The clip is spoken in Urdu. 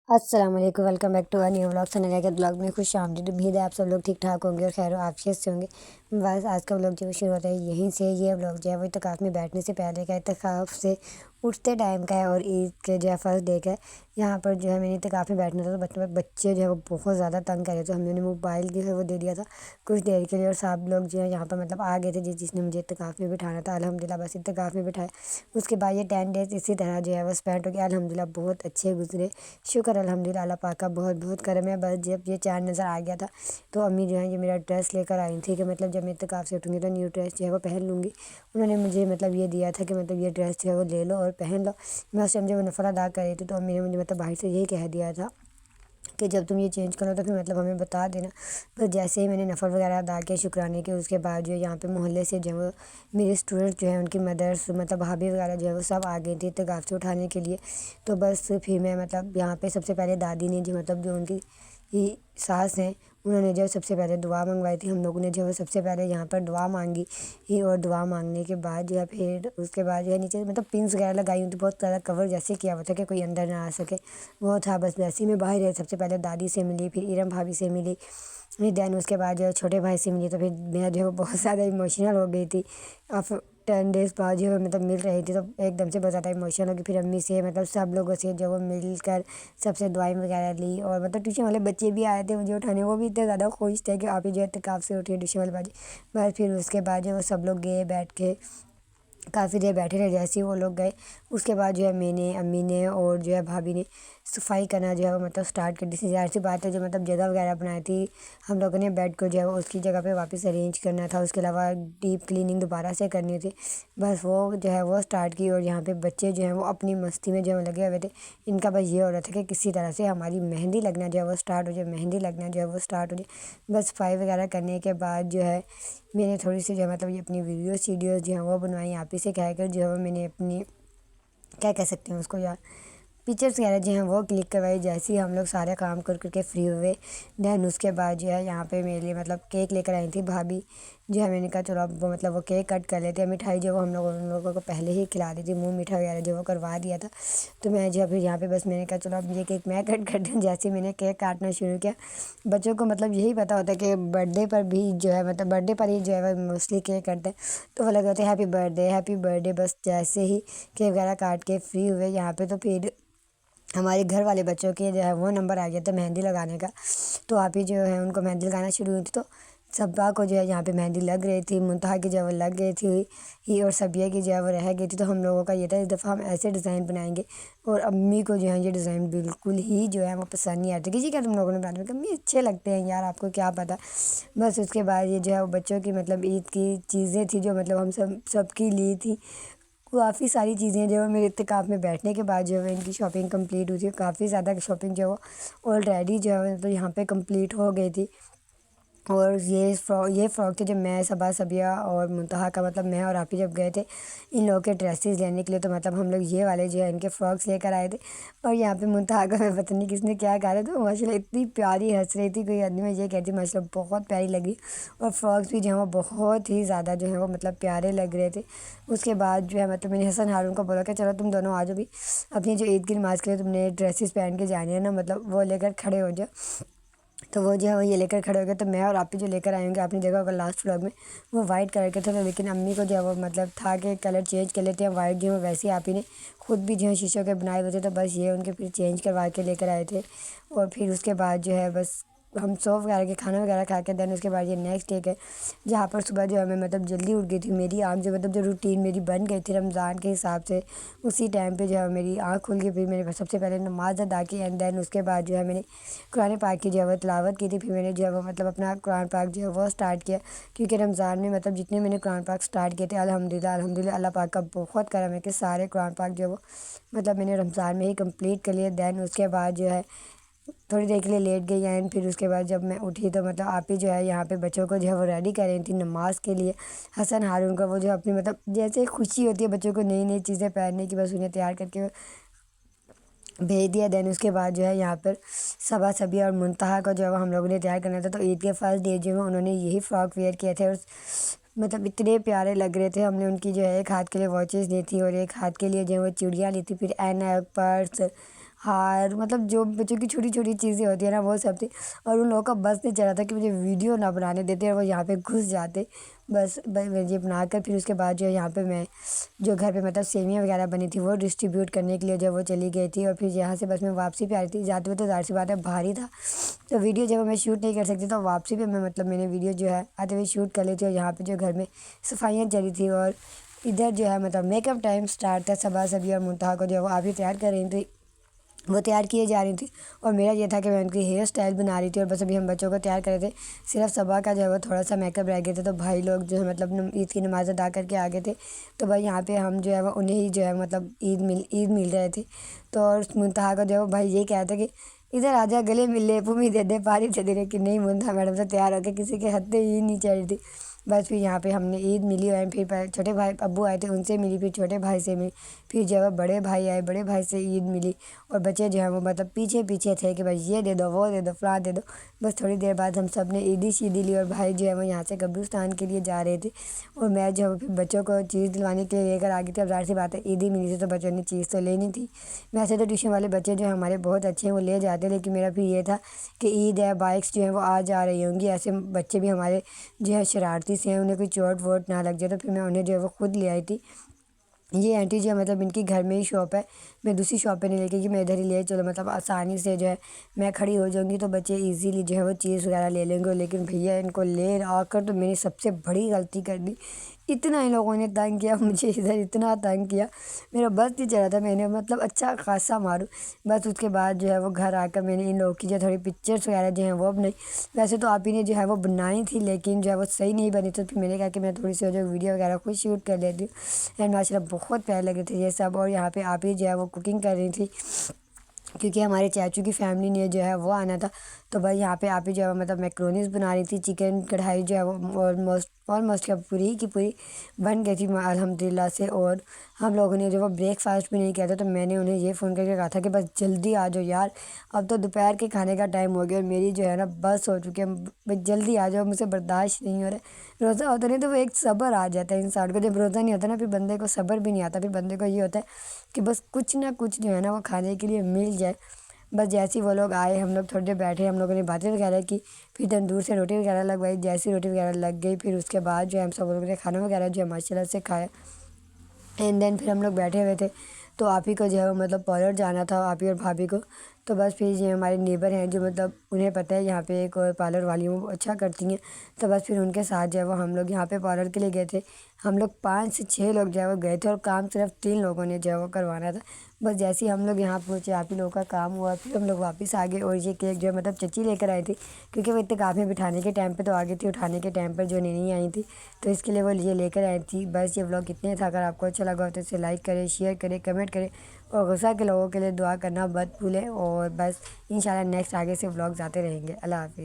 السلام علیکم، welcome back to new blog سنریا کے بلاگ میں خوش آمدید۔ امید ہے آپ سب لوگ ٹھیک ٹھاک ہوں گے اور خیر و عافیت سے ہوں گے۔ بس آج کا بلاگ جو شروع ہوتا ہے یہیں سے۔ یہ بلاگ جو ہے وہ اعتکاف میں بیٹھنے سے پہلے کا، اعتکاف سے اٹھتے ٹائم کا ہے اور عید کے جو ہے فرسٹ ڈے کا ہے۔ یہاں پر جو ہے میں نے اعتکاف میں بیٹھنا تھا تو بچے جو ہے وہ بہت زیادہ تنگ کر رہے تھے۔ ہم نے موبائل جو ہے وہ دے دیا تھا کچھ دیر کے لیے اور سب لوگ جو ہے یہاں پر آ گئے تھے جس نے مجھے اعتکاف میں بٹھانا تھا۔ الحمدللہ بس اعتکاف میں بٹھایا۔ اس کے بعد یہ 10 ڈیز اسی طرح جو ہے وہ اسپینڈ ہو گیا۔ الحمدللہ بہت اچھے گزرے، شکر الحمدللہ اللہ پاک کا بہت بہت کرم ہے۔ بس جب یہ چاند نظر آ گیا تھا تو امی جو ہے یہ میرا ڈریس لے کر آئی تھی کہ جب میں اعتکاف سے اٹھوں گی تو نیو ڈریس جو ہے وہ پہن لوں گی۔ انہوں نے مجھے یہ دیا تھا کہ یہ ڈریس جو ہے وہ لے لو اور پہن لو۔ میں اس ٹائم جب وہ نفل ادا کر رہی تھی تو امی نے مجھے باہر سے یہی کہہ دیا تھا کہ جب تم یہ چینج کرو تو پھر ہمیں بتا دینا۔ بس جیسے ہی میں نے نفل وغیرہ ادا کیا شکرانے کے، اس کے بعد جو ہے یہاں پہ محلے سے جو ہے وہ میرے اسٹوڈنٹ جو ہیں ان کی مدرس بھابھی وغیرہ جو ہے وہ سب آ گئی تھی اعتکاف سے اٹھانے کے لیے۔ تو بس پھر میں یہاں پہ سب سے پہلے دادی نے جو ان کی ساس ہیں انہوں نے جو سب سے پہلے دعا منگوائی تھی۔ ہم لوگوں نے جو سب سے پہلے یہاں پر دعا مانگی اور دعا مانگنے کے بعد جو ہے پھر اس کے بعد جو ہے نیچے پنس وغیرہ لگائی ہوئی تھی، بہت زیادہ کور جیسے کیا ہوا تھا کہ کوئی اندر نہ آ سکے وہ تھا۔ بس ویسے ہی میں باہر سب سے پہلے دادی سے ملی، پھر ارم بھابھی سے ملی، دین اس کے بعد جو ہے چھوٹے بھائی سے ملی۔ تو پھر میں جو ہے بہت زیادہ ایموشنل ہو گئی تھی۔ اب 10 ڈیز بعد جو ہے مل رہی تھی تو ایک دم سے بہت زیادہ ایموشنل ہو گئی۔ پھر امی سے سب لوگوں سے جو وہ مل کر سب سے دعائیں وغیرہ لی اور ٹیوشن والے بچے بھی آئے تھے مجھے اٹھانے، وہ بھی اتنے زیادہ خوش تھے کہ آپ ہی جو اعتکاف سے اٹھے ٹیوشن والے بچے۔ بس پھر اس کے بعد جو وہ سب لوگ گئے بیٹھ کے کافی دیر بیٹھے رہے۔ جیسے ہی وہ لوگ گئے اس کے بعد جو ہے میں نے، امی نے اور جو ہے بھابھی نے صفائی کرنا جو ہے وہ اسٹارٹ کر دی تھی۔ ظاہر سی بات ہے جو جگہ وغیرہ بنائی تھی ہم لوگوں نے بیڈ کو جو ہے اس کی جگہ پہ واپس ارینج کرنا تھا، اس کے علاوہ ڈیپ کلیننگ دوبارہ سے کرنی تھی۔ بس وہ جو ہے وہ اسٹارٹ کی اور یہاں پہ بچے جو ہیں وہ اپنی مستی میں جو ہے لگے ہوئے تھے۔ ان کا بس یہ ہو رہا تھا کہ کسی طرح سے ہماری مہندی لگنا جو ہے وہ اسٹارٹ ہو جائے، مہندی لگنا جو ہے وہ اسٹارٹ ہو جائے۔ بس صفائی وغیرہ کرنے کے بعد جو ہے میں نے تھوڑی سی جو ہے یہ اپنی ویڈیوز جو ہیں وہ بنوائی، آپ ہی سے کہہ کر جو ہے میں نے اپنی کیا کہہ سکتے ہیں اس کو یار پکچرس وغیرہ جو ہیں وہ کلک کروائی۔ جیسے ہی ہم لوگ سارے کام کر کے فری ہوئے دین اس کے بعد جو ہے یہاں پہ میرے لیے کیک لے کر آئی تھی بھابھی۔ جو ہے میں نے کہا چلو اب وہ کیک کٹ کر لیتے ہیں۔ مٹھائی جو ہم لوگوں کو پہلے ہی کھلا دی تھی، منہ میٹھا وغیرہ جو وہ کروا دیا تھا۔ تو میں جو پھر یہاں پہ بس میں نے کہا چلو اب یہ کیک میں کٹ کر دوں۔ جیسے میں نے کیک کاٹنا شروع کیا، بچوں کو یہی پتہ ہوتا ہے کہ برتھ ڈے پر بھی جو ہے برتھ ڈے پر ہی جو ہے وہ موسٹلی کیک کٹتے ہیں تو وہ لگا ہوتا ہے happy birth day happy birth day. بس جیسے ہی کیک وغیرہ کاٹ کے فری ہوئے یہاں پہ تو پھر ہمارے گھر والے بچوں کے جو ہے وہ نمبر آ گیا تھا مہندی لگانے کا۔ تو آپ ہی جو ہے ان کو مہندی لگانا شروع ہوئی تھی تو صبا کو جو ہے یہاں پہ مہندی لگ رہی تھی، منتہا کی جو ہے وہ لگ گئی تھی اور صبیہ کی جو ہے وہ رہ گئی تھی۔ تو ہم لوگوں کا یہ تھا اس دفعہ ہم ایسے ڈیزائن بنائیں گے اور امی کو جو ہے یہ ڈیزائن بالکل ہی جو ہے وہ پسند نہیں آتے کہ جی کیا تم لوگوں نے بناتے ہیں، امی اچھے لگتے ہیں یار آپ کو کیا پتہ۔ بس اس کے بعد یہ جو ہے وہ بچوں کی عید کی چیزیں تھی جو ہم سب کی لی تھی، کافی ساری چیزیں جو ہے میرے اعتکاف میں بیٹھنے کے بعد جو ہے ان کی شاپنگ کمپلیٹ ہوئی تھی۔ کافی زیادہ شاپنگ جو ہے آلریڈی جو ہے یہاں پہ کمپلیٹ ہو گئی تھی۔ اور یہ فراک تھے جب میں صبیہ اور منتہا کا میں اور آپ ہی جب گئے تھے ان لوگوں کے ڈریسز لینے کے لیے تو ہم لوگ یہ والے جو ہے ان کے فراکس لے کر آئے تھے۔ اور یہاں پہ منتہا کا پتہ نہیں کس نے کیا کہا تھا تو ماشاءاللہ اتنی پیاری ہنس رہی تھی، کوئی آدمی میں یہ کہتی ماشاءاللہ بہت پیاری لگی اور فراکس بھی جو ہے وہ بہت ہی زیادہ جو ہے وہ پیارے لگ رہے تھے۔ اس کے بعد جو ہے میں نے حسن ہارون کو بولا کہ چلو تم دونوں آ جاؤ بھی، اپنی جو عید کی نماز کے لیے تم نے ڈریسز پہن کے جانے ہیں نا وہ لے کر کھڑے ہو جاؤ۔ تو وہ جو ہے وہ یہ لے کر کھڑے ہو گئے تو میں اور آپ ہی جو لے کر آئیں گے اپنی جگہ پر لاسٹ ولاگ میں وہ وائٹ کلر کے تھے، لیکن امی کو جو ہے وہ تھا کہ کلر چینج کر لیتے ہیں وائٹ جو ہے ویسے آپ ہی نے خود بھی جو ہے شیشوں کے بنائے ہوئے تھے تو بس یہ ان کے پھر چینج کروا کے لے کر آئے تھے۔ اور پھر اس کے بعد جو ہے بس ہم سوف وغیرہ کے کھانا وغیرہ کھا کے دین اس کے بعد یہ نیکسٹ ڈے ہے جہاں پر صبح جو ہے میں جلدی اٹھ گئی تھی۔ میری آنکھ جو روٹین میری بن گئی تھی رمضان کے حساب سے، اسی ٹائم پہ جو ہے میری آنکھ کھل گئی۔ پھر میں نے سب سے پہلے نماز ادا کی اینڈ دین اس کے بعد جو ہے میں نے قرآن پاک کی جو ہے وہ تلاوت کی تھی۔ پھر میں نے جو ہے وہ اپنا قرآن پاک جو ہے وہ اسٹارٹ کیا کیونکہ رمضان میں جتنے میں نے قرآن پاک اسٹارٹ کیے تھے الحمدللہ اللہ پاک کا بہت کرم ہے کہ سارے قرآن پاک جو ہے وہ میں نے رمضان میں ہی کمپلیٹ کر لیے۔ دین اس کے بعد جو ہے تھوڑی دیر کے لیے لیٹ گئی اینڈ پھر اس کے بعد جب میں اٹھی تو آپ ہی جو ہے یہاں پہ بچوں کو جو ہے وہ ریڈی کر رہی تھی نماز کے لیے۔ حسن ہارون کا وہ جو اپنی جیسے خوشی ہوتی ہے بچوں کو نئی نئی چیزیں پہننے کی، بس انہیں تیار کر کے بھیج دیا۔ دین اس کے بعد جو ہے یہاں پر صبیہ اور منتہا کو جو ہے ہم لوگوں نے تیار کرنا تھا تو عید کے فرسٹ ڈے جو ہے انہوں نے یہی فراک ویئر کیے تھے اور اتنے پیارے لگ رہے تھے۔ ہم نے ان کی جو ہے ایک ہاتھ کے لیے واچز لی تھی اور ایک ہاتھ کے لیے جو ہے وہ چوڑیاں لی تھی، پھر اینک پرس ہار، مطلب جو بچوں کی چھوٹی چھوٹی چیزیں ہوتی ہیں نا وہ سب تھی، اور ان لوگوں کا بس نہیں چلا تھا کہ مجھے ویڈیو نہ بنانے دیتے اور وہ یہاں پہ گھس جاتے، بس یہ بنا کر پھر اس کے بعد جو ہے یہاں پہ میں جو گھر پہ مطلب سیویاں وغیرہ بنی تھی وہ ڈسٹریبیوٹ کرنے کے لیے جو وہ چلی گئی تھی، اور پھر یہاں سے بس میں واپسی پہ آ رہی تھی، جاتے ہوئے تو ظاہر سی بات ہے بھاری تھا تو ویڈیو جب میں شوٹ نہیں کر سکتی تو واپسی پہ میں نے ویڈیو جو ہے آتے ہوئے شوٹ کر لی تھی، اور یہاں پہ جو گھر میں صفائیاں چلی تھی، اور ادھر جو ہے مطلب میک اپ ٹائم سٹارٹ تھا، صبا صبی اور منتہا کو جو ہے وہ آپ ہی تیار کر رہی تھی، وہ تیار کیے جا رہی تھی، اور میرا یہ تھا کہ میں ان کی ہیئر اسٹائل بنا رہی تھی، اور بس ابھی ہم بچوں کو تیار کر رہے تھے، صرف صبا کا جو ہے وہ تھوڑا سا میک اپ رہ گئے تھے، تو بھائی لوگ جو ہے مطلب عید کی نماز ادا کر کے آگے تھے، تو بھائی یہاں پہ ہم جو ہے وہ انہیں ہی جو ہے مطلب عید مل رہے تھے، تو اور منتہا کا جو ہے وہ بھائی یہ کہا تھا کہ ادھر آ جا گلے مل لے پومی دے دے پاری دے دے، کہ نہیں منتہا میڈم سے تیار ہو کے کسی کے ہتھے ہی نہیں چڑھ رہی تھی، بس پھر یہاں پہ ہم نے عید ملی، اور پھر چھوٹے بھائی ابو آئے تھے ان سے ملی، پھر چھوٹے بھائی سے ملی، پھر جو ہے بڑے بھائی آئے، بڑے بھائی سے عید ملی، اور بچے جو ہیں وہ مطلب پیچھے پیچھے تھے کہ بھائی یہ دے دو وہ دے دو فلاں دے دو، بس تھوڑی دیر بعد ہم سب نے عیدی شیدی لی، اور بھائی جو ہے وہ یہاں سے قبرستان کے لیے جا رہے تھے، اور میں جو ہے پھر بچوں کو چیز دلوانے کے لیے لے کر آ گئی تھی، اب ظاہر سی بات ہے عیدی ملی تھی تو بچوں نے چیز تو لینی تھی، ویسے تو ٹیوشن والے بچے جو ہیں ہمارے بہت اچھے ہیں وہ لے جاتے ہیں، لیکن میرا پھر یہ تھا کہ عید ہے بائکس جو ہیں وہ آ جا رہی ہوں گی، ایسے بچے بھی ہمارے جو ہے شرارتی سے ہیں، انہیں کوئی چوٹ ووٹ نہ لگ جائے، تو پھر میں انہیں جو ہے وہ خود لے آئی تھی، یہ آنٹی جو ہے مطلب ان کی گھر میں ہی شاپ ہے، میں دوسری شاپ پہ نہیں لے کے کہ میں ادھر ہی لے چلو، مطلب آسانی سے جو ہے میں کھڑی ہو جاؤں گی تو بچے ایزیلی جو ہے وہ چیز وغیرہ لے لیں گے، لیکن بھیا ان کو لے آ کر تو میں نے سب سے بڑی غلطی کر دی، اتنا ان لوگوں نے تنگ کیا مجھے، ادھر اتنا تنگ کیا میرا بس نہیں چلا تھا، میں نے مطلب اچھا خاصا ماروں، بس اس کے بعد جو ہے وہ گھر آ کر میں نے ان لوگوں کی جو تھوڑی پکچرس وغیرہ جو ہیں وہ بنائی، ویسے تو آپ ہی نے جو ہے وہ بنائی تھی لیکن جو ہے وہ صحیح نہیں بنی، تو پھر میں نے کہا کہ میں تھوڑی سی جو ویڈیو وغیرہ خود شوٹ کر لیتی ہوں، اینڈ ماشاء اللہ بہت پیارے لگ رہے تھے یہ سب، اور یہاں پہ آپ ہی جو ہے وہ کوکنگ کر رہی تھی کیونکہ ہمارے چاچو کی فیملی نے جو ہے وہ آنا تھا، تو بھائی یہاں پہ آپ ہی جو ہے مطلب میکرونیز بنا رہی تھی، چکن کڑھائی جو ہے وہ آلموسٹ پوری کی پوری بن گئی تھی الحمدللہ سے، اور ہم لوگوں نے جو وہ بریک فاسٹ بھی نہیں کیا تھا، تو میں نے انہیں یہ فون کر کے کہا تھا کہ بس جلدی آ جاؤ یار، اب تو دوپہر کے کھانے کا ٹائم ہو گیا اور میری جو ہے نا بس ہو چکی ہے، بس جلدی آ جاؤ، مجھ سے برداشت نہیں ہو رہا ہے، روزہ ہوتا نہیں تو وہ ایک صبر آ جاتا ہے انسان کو، جب روزہ نہیں ہوتا نا پھر بندے کو صبر بھی نہیں آتا، پھر بندے کو یہ ہوتا ہے کہ بس کچھ نہ کچھ جو ہے نا وہ کھانے کے لیے مل جائے، بس جیسے ہی وہ لوگ آئے ہم لوگ تھوڑی دیر بیٹھے، ہم لوگوں نے باتیں وغیرہ کی، پھر تندور سے روٹی وغیرہ لگوائی، جیسی روٹی وغیرہ لگ گئی پھر اس کے بعد جو ہے ہم سب لوگوں نے کھانا وغیرہ جو ہے ماشاء اللہ سے کھایا، اینڈ دین پھر ہم لوگ بیٹھے ہوئے تھے، تو آپ ہی کو جو ہے وہ مطلب پارلر جانا تھا، آپ ہی اور بھابھی کو، تو بس پھر یہ ہمارے نیبر ہیں جو مطلب انہیں پتہ ہے یہاں پہ ایک اور پارلر والی ہوں وہ اچھا کرتی ہیں، تو بس پھر ان کے ساتھ جو ہے وہ ہم لوگ یہاں پہ پارلر کے لیے گئے تھے، ہم لوگ 5 سے 6 لوگ جو ہے وہ گئے تھے، اور کام صرف 3 لوگوں نے جو ہے وہ کروانا تھا، بس جیسے ہی ہم لوگ یہاں پہنچے آپ ہی لوگوں کا کام ہوا، پھر ہم لوگ واپس آ گئے، اور یہ کیک جو ہے مطلب چچی لے کر آئی تھی، کیونکہ وہ اعتکاف میں بٹھانے کے ٹائم پہ تو آ گئی تھی، اٹھانے کے ٹائم پر جو نہیں آئی تھی، تو اس کے لیے وہ یہ لے کر آئی تھی، بس یہ ولاگ اتنے تھا، اگر آپ کو اچھا لگا ہو تو اسے لائک کریں، شیئر کریں، کمنٹ کریں، اور غصہ کے لوگوں کے لیے دعا کرنا مت بھولیں، اور بس انشاءاللہ نیکسٹ آگے سے ولاگز آتے رہیں گے، اللہ حافظ۔